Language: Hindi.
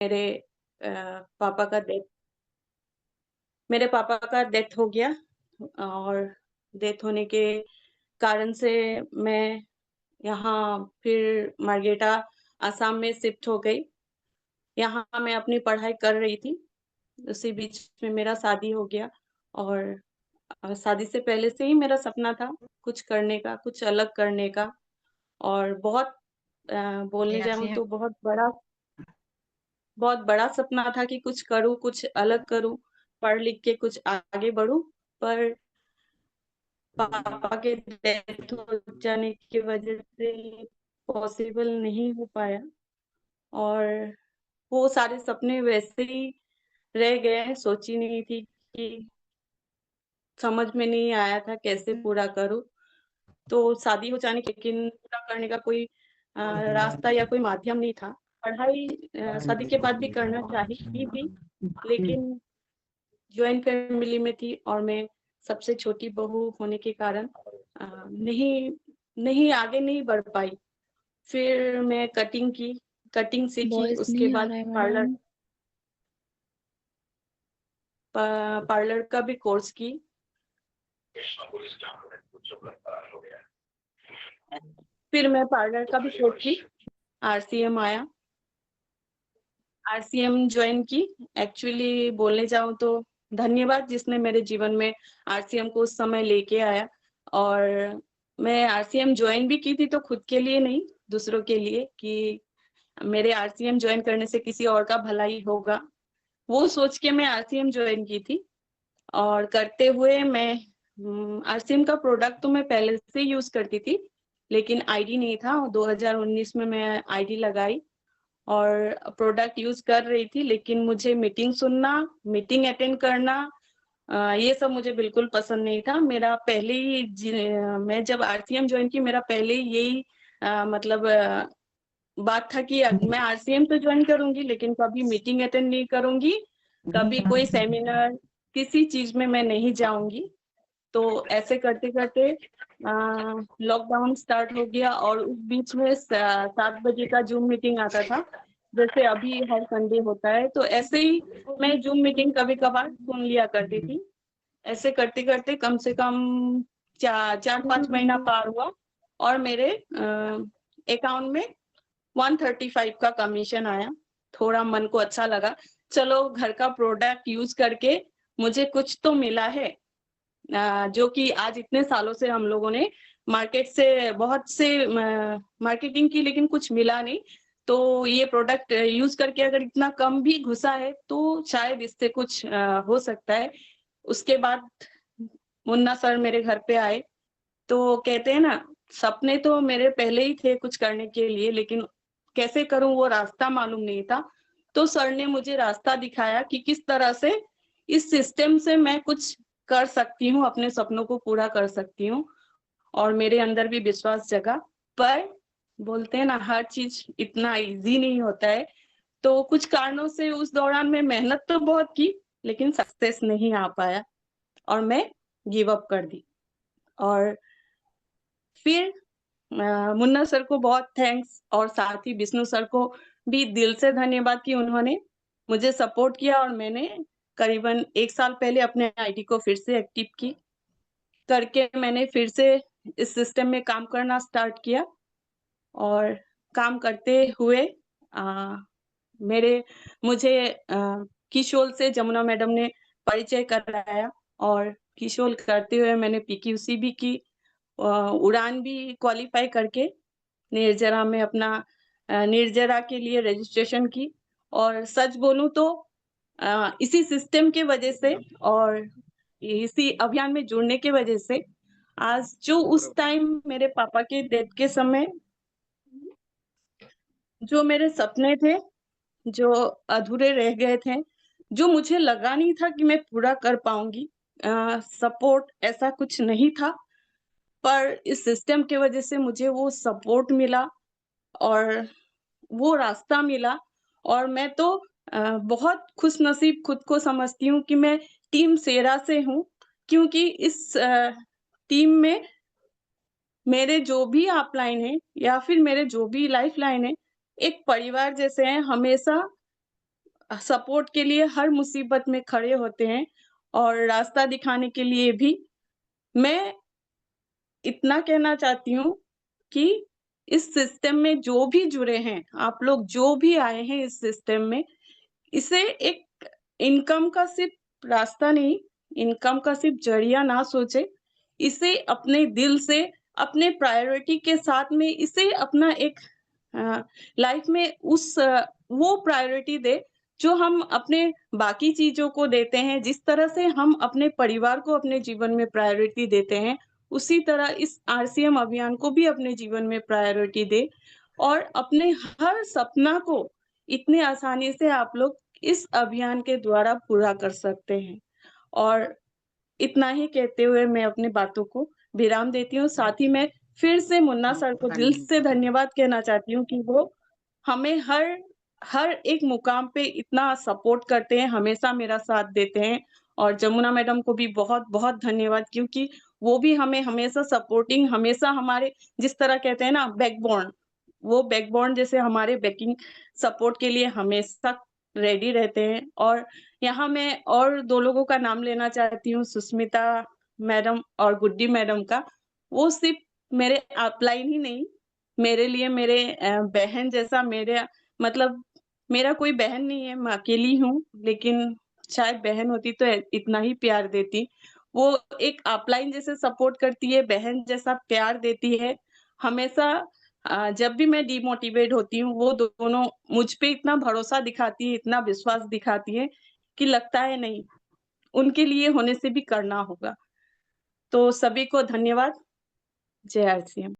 मेरे पापा का डेथ मेरे पापा का डेथ हो गया और डेथ होने के कारण से मैं यहाँ फिर मार्घेटा असम में शिफ्ट हो गई। यहाँ मैं अपनी पढ़ाई कर रही थी, उसी बीच में मेरा शादी हो गया और शादी से पहले से ही मेरा सपना था कुछ करने का, कुछ अलग करने का और बोलने अच्छी जाऊँ हैं। तो बहुत बड़ा सपना था कि कुछ करूँ, कुछ अलग करूँ, पढ़ लिख के कुछ आगे बढ़ूँ। पर पापा के डेथ हो जाने की वजह से पॉसिबल नहीं हो पाया और वो सारे सपने वैसे ही रह गए। सोची नहीं थी कि समझ में नहीं आया था कैसे पूरा करूँ। तो शादी हो जाने के लेकिन पूरा करने का कोई रास्ता या कोई माध्यम नहीं था। पढ़ाई शादी के बाद भी करना चाहिए थी, लेकिन जॉइंट फैमिली में थी और मैं सबसे छोटी बहू होने के कारण नहीं नहीं आगे नहीं बढ़ पाई। फिर मैं कटिंग सीखी, वॉइस उसके नहीं आ बाद रहा है पार्लर मैडम। पार्लर का भी कोर्स की। फिर मैं पार्लर का भी कोर्स की, आरसीएम आया, आरसीएम जॉइन की। एक्चुअली बोलने जाऊँ तो धन्यवाद जिसने मेरे जीवन में आरसीएम को उस समय लेके आया और मैं आरसीएम जॉइन भी की थी तो खुद के लिए नहीं, दूसरों के लिए कि मेरे आरसीएम जॉइन करने से किसी और का भला ही होगा। वो सोच के मैं आरसीएम जॉइन की थी और करते हुए मैं आरसीएम का प्रोडक्ट तो मैं पहले से यूज़ करती थी, लेकिन आईडी नहीं था। 2019 में मैं आईडी लगाई और प्रोडक्ट यूज़ कर रही थी, लेकिन मुझे मीटिंग सुनना, मीटिंग अटेंड करना ये सब मुझे बिल्कुल पसंद नहीं था। मेरा पहले ही मैं जब आरसीएम जॉइन की मेरा पहले ही यही मतलब बात था कि मैं आरसीएम तो जॉइन करूँगी लेकिन कभी मीटिंग अटेंड नहीं करूँगी, कभी कोई सेमिनार, किसी चीज़ में मैं नहीं जाऊँगी। तो ऐसे करते-करते लॉकडाउन स्टार्ट हो गया और उस बीच में 7 बजे का ज़ूम मीटिंग आता था, जैसे अभी हर संडे होता है, तो ऐसे ही मैं ज़ूम मीटिंग कभी-कभार सुन लिया करती थी। ऐसे करते-करते कम से कम 4-5 महीना पार हुआ और मेरे अकाउंट में 135 का कमीशन आया। थोड़ा मन को अच्छा लगा, चलो घर का प्रोडक्ट यूज़ करके मुझे कुछ तो मिला है। जो कि आज इतने सालों से हम लोगों ने मार्केट से बहुत से मार्केटिंग की लेकिन कुछ मिला नहीं। तो ये प्रोडक्ट यूज़ करके अगर इतना कम भी घुसा है तो शायद इससे कुछ हो सकता है। उसके बाद मुन्ना सर मेरे घर पे आए, तो कहते हैं ना सपने तो मेरे पहले ही थे कुछ करने के लिए लेकिन कैसे करूँ वो रास्ता मालूम नहीं था। तो सर ने मुझे रास्ता दिखाया कि किस तरह से इस सिस्टम से मैं कुछ कर सकती हूँ, अपने सपनों को पूरा कर सकती हूँ और मेरे अंदर भी विश्वास जगा। पर बोलते हैं ना हर चीज़ इतना ईज़ी नहीं होता है, तो कुछ कारणों से उस दौरान मैं मेहनत तो बहुत की, लेकिन सक्सेस नहीं आ पाया और मैं गिव अप कर दी। और फिर मुन्ना सर को बहुत थैंक्स और साथ ही विष्णु सर को भी दिल से धन्यवाद कि उन्होंने मुझे सपोर्ट किया और मैंने करीबन 1 साल पहले अपने आईडी को फिर से एक्टिव की। करके मैंने फिर से इस सिस्टम में काम करना स्टार्ट किया और काम करते हुए अ, मेरे मुझे किशोल से जमुना मैडम ने परिचय कराया और किशोल करते हुए मैंने पीक्यूसी भी की, उड़ान भी क्वालीफाई करके निर्जरा में अपना निर्जरा के लिए रजिस्ट्रेशन की और सच बोलूँ तो इसी सिस्टम के वजह से और इसी अभियान में जुड़ने की वजह से आज जो उस टाइम मेरे पापा के डेथ के समय जो मेरे सपने थे, जो अधूरे रह गए थे, जो मुझे लगा नहीं था कि मैं पूरा कर पाऊँगी, सपोर्ट ऐसा कुछ नहीं था, पर इस सिस्टम की वजह से मुझे वो सपोर्ट मिला और वो रास्ता मिला और मैं तो बहुत खुशनसीब खुद को समझती हूँ कि मैं टीम शेरा से हूँ, क्योंकि इस टीम में मेरे जो भी अपलाइन हैं या फिर मेरे जो भी लाइफ़लाइन हैं, एक परिवार जैसे हैं। हमेशा सपोर्ट के लिए हर मुसीबत में खड़े होते हैं और रास्ता दिखाने के लिए भी। मैं इतना कहना चाहती हूँ कि इस सिस्टम में जो भी जुड़े हैं, आप लोग जो भी आए हैं इस सिस्टम में, इसे एक इनकम का सिर्फ़ रास्ता नहीं, इनकम का सिर्फ़ ज़रिया ना सोचें। इसे अपने दिल से, अपने प्रायोरिटी के साथ में इसे अपना एक लाइफ में वो प्रायोरिटी दे, जो हम अपने बाकी चीज़ों को देते हैं, जिस तरह से हम अपने परिवार को अपने जीवन में प्रायोरिटी देते हैं, उसी तरह इस आरसीएम अभियान को भी अपने जीवन में प्रायोरिटी दें और अपने हर सपना को इतनी आसानी से आप लोग इस अभियान के द्वारा पूरा कर सकते हैं। और इतना ही कहते हुए मैं अपनी बातों को विराम देती हूँ। साथ ही मैं फिर से मुन्ना सर को दिल से धन्यवाद कहना चाहती हूँ कि वो हमें हर हर एक मुकाम पे इतना सपोर्ट करते हैं, हमेशा मेरा साथ देते हैं और जमुना मैडम को भी बहुत-बहुत धन्यवाद क्योंकि वो भी हमें हमेशा सपोर्टिंग हमेशा हमारे जिस तरह कहते हैं ना बैकबोन, वो बैकबोन जैसे हमारे बैकिंग सपोर्ट के लिए हमेशा रेडी रहते हैं और यहाँ मैं और 2 लोगों का नाम लेना चाहती हूँ, सुष्मिता मैडम और गुड्डी मैडम का। वो सिर्फ़ मेरे अपलाइन ही नहीं, मेरे लिए मेरे बहन जैसा मेरे मतलब मेरा कोई बहन नहीं है, मैं अकेली हूँ, लेकिन शायद बहन होती तो इतना ही प्यार देती। वो एक अपलाइन जैसे सपोर्ट करती है, बहन जैसा प्यार देती है। हमेशा जब भी मैं डिमोटिवेट होती हूँ, वो दोनों मुझ पे इतना भरोसा दिखाती है, इतना विश्वास दिखाती है कि लगता है नहीं, उनके लिए होने से भी करना होगा। तो सभी को धन्यवाद। जय आरसीएम।